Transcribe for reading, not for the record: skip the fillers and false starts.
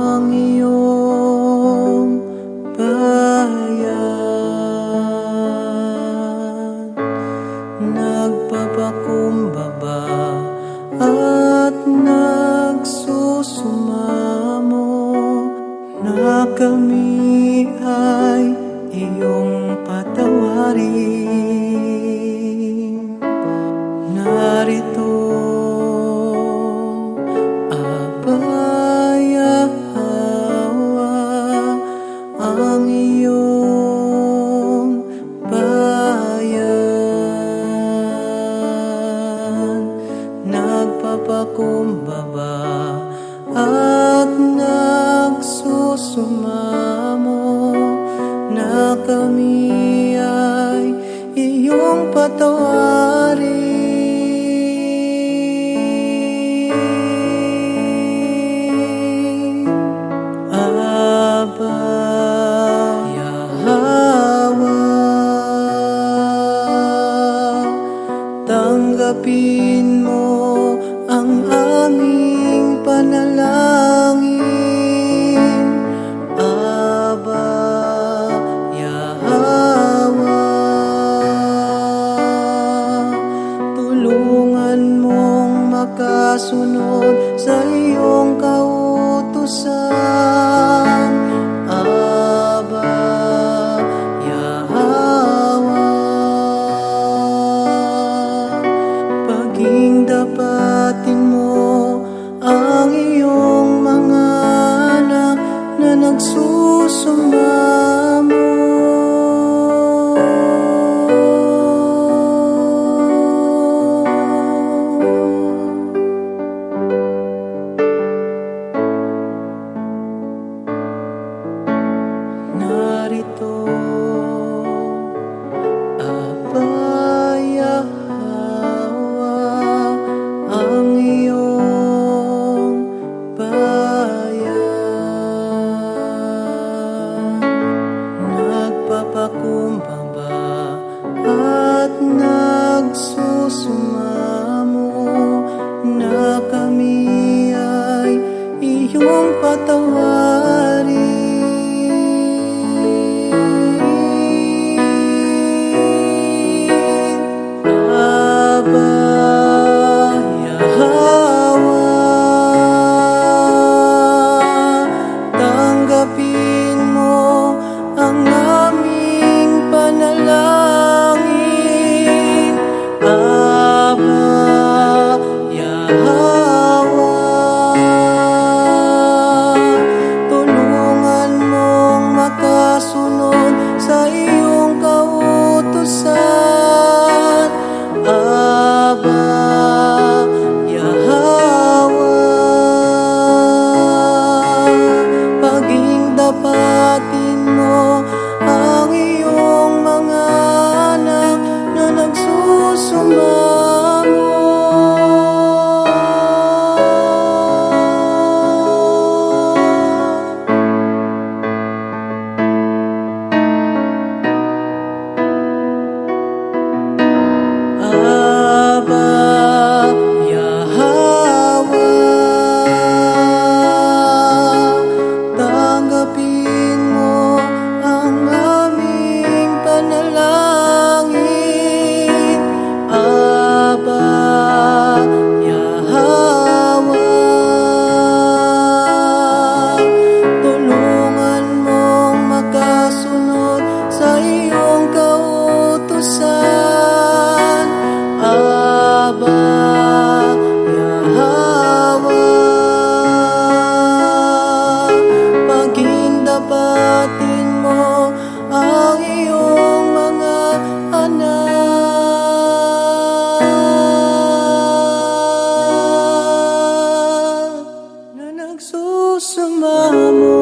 ang iyong bayan. Nagpapakumbaba at nagsusumamo na kami ay iyong patawarin. Narito, Abba Yahweh, ang iyong bayan. Nagpapakumbaba at nagsusumamo na kami ay iyong patawarin. Abba Yahweh, tanggapin mo ang aming panalangin. Abba Yahweh, tulungan mong makasunod sa iyong kautusan. Abba Yahweh, paging dapatin mo ang iyong mga anak na nagsusumamo. Narito, Abba Yahweh, ang iyong bayan. Nagpapakumbaba at nagsusumamo na kami ay iyong patawarin. Tanggapin mo ang aming panalangin. Abba Yahweh, tulungan mong makasunod sa iyong kautusan. Abba dapatin mo ang iyong mga anak na nagsusumamo. Abba Yahweh, tanggapin mo ang aming panalangin. Abba Yahweh, tulungan mong makasunod sa iyong kautusan. Abba dapatin mo ang iyong mga anak na nagsusumamo.